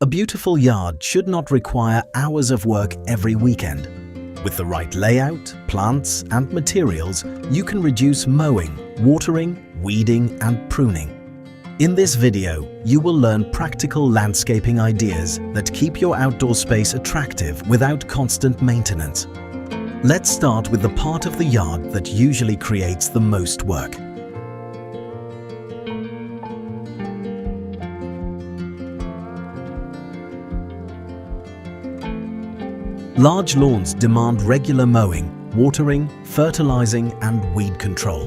A beautiful yard should not require hours of work every weekend. With the right layout, plants and materials, you can reduce mowing, watering, weeding and pruning. In this video, you will learn practical landscaping ideas that keep your outdoor space attractive without constant maintenance. Let's start with the part of the yard that usually creates the most work. Large lawns demand regular mowing, watering, fertilizing and weed control.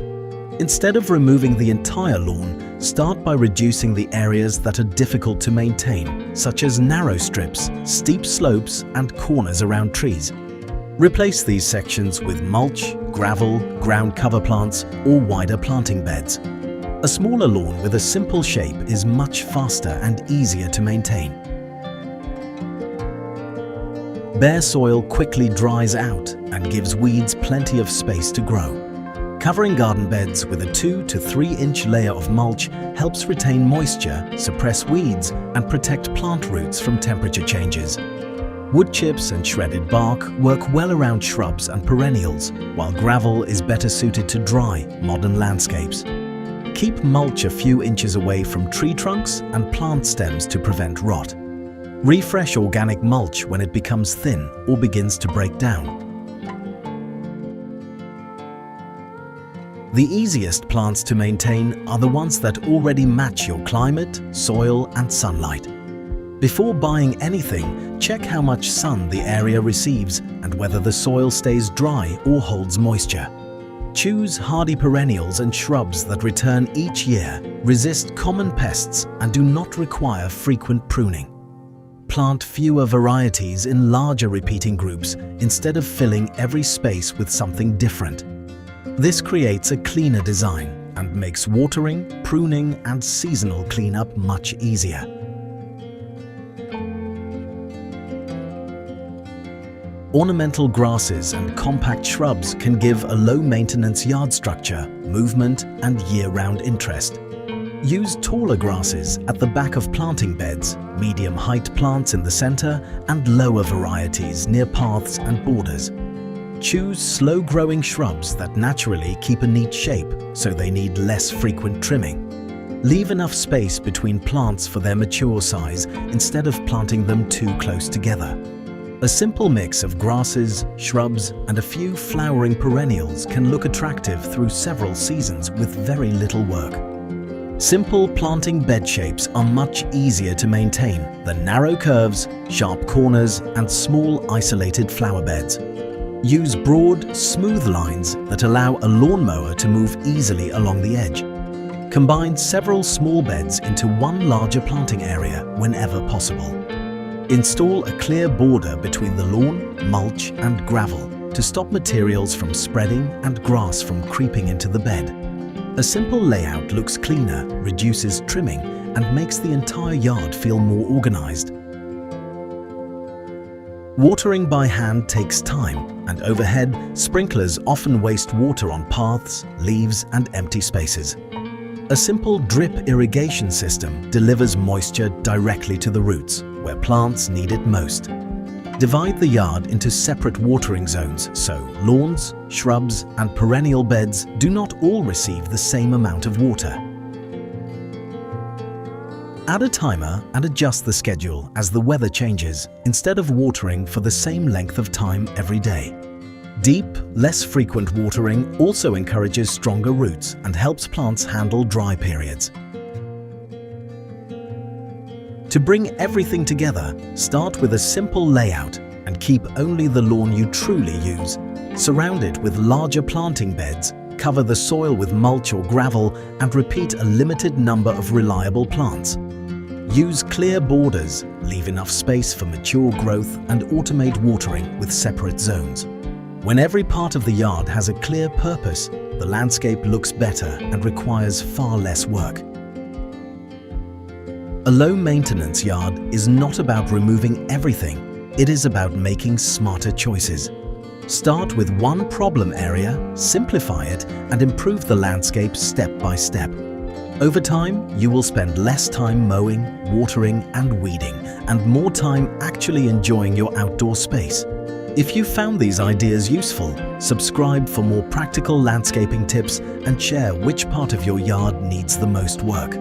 Instead of removing the entire lawn, start by reducing the areas that are difficult to maintain, such as narrow strips, steep slopes and corners around trees. Replace these sections with mulch, gravel, ground cover plants or wider planting beds. A smaller lawn with a simple shape is much faster and easier to maintain. Bare soil quickly dries out and gives weeds plenty of space to grow. Covering garden beds with a 2 to 3 inch layer of mulch helps retain moisture, suppress weeds and protect plant roots from temperature changes. Wood chips and shredded bark work well around shrubs and perennials, while gravel is better suited to dry, modern landscapes. Keep mulch a few inches away from tree trunks and plant stems to prevent rot. Refresh organic mulch when it becomes thin or begins to break down. The easiest plants to maintain are the ones that already match your climate, soil and sunlight. Before buying anything, check how much sun the area receives and whether the soil stays dry or holds moisture. Choose hardy perennials and shrubs that return each year, resist common pests and do not require frequent pruning. Plant fewer varieties in larger repeating groups instead of filling every space with something different. This creates a cleaner design and makes watering, pruning and seasonal cleanup much easier. Ornamental grasses and compact shrubs can give a low-maintenance yard structure, movement and year-round interest. Use taller grasses at the back of planting beds, medium-height plants in the center and lower varieties near paths and borders. Choose slow-growing shrubs that naturally keep a neat shape, so they need less frequent trimming. Leave enough space between plants for their mature size instead of planting them too close together. A simple mix of grasses, shrubs and a few flowering perennials can look attractive through several seasons with very little work. Simple planting bed shapes are much easier to maintain than narrow curves, sharp corners and small isolated flower beds. Use broad, smooth lines that allow a lawnmower to move easily along the edge. Combine several small beds into one larger planting area whenever possible. Install a clear border between the lawn, mulch and gravel to stop materials from spreading and grass from creeping into the bed. A simple layout looks cleaner, reduces trimming and makes the entire yard feel more organized. Watering by hand takes time, and overhead, sprinklers often waste water on paths, leaves and empty spaces. A simple drip irrigation system delivers moisture directly to the roots, where plants need it most. Divide the yard into separate watering zones so lawns, shrubs and perennial beds do not all receive the same amount of water. Add a timer and adjust the schedule as the weather changes instead of watering for the same length of time every day. Deep, less frequent watering also encourages stronger roots and helps plants handle dry periods. To bring everything together, start with a simple layout and keep only the lawn you truly use. Surround it with larger planting beds, cover the soil with mulch or gravel and repeat a limited number of reliable plants. Use clear borders, leave enough space for mature growth and automate watering with separate zones. When every part of the yard has a clear purpose, the landscape looks better and requires far less work. A low-maintenance yard is not about removing everything, it is about making smarter choices. Start with one problem area, simplify it, and improve the landscape step by step. Over time, you will spend less time mowing, watering and weeding, and more time actually enjoying your outdoor space. If you found these ideas useful, subscribe for more practical landscaping tips and share which part of your yard needs the most work.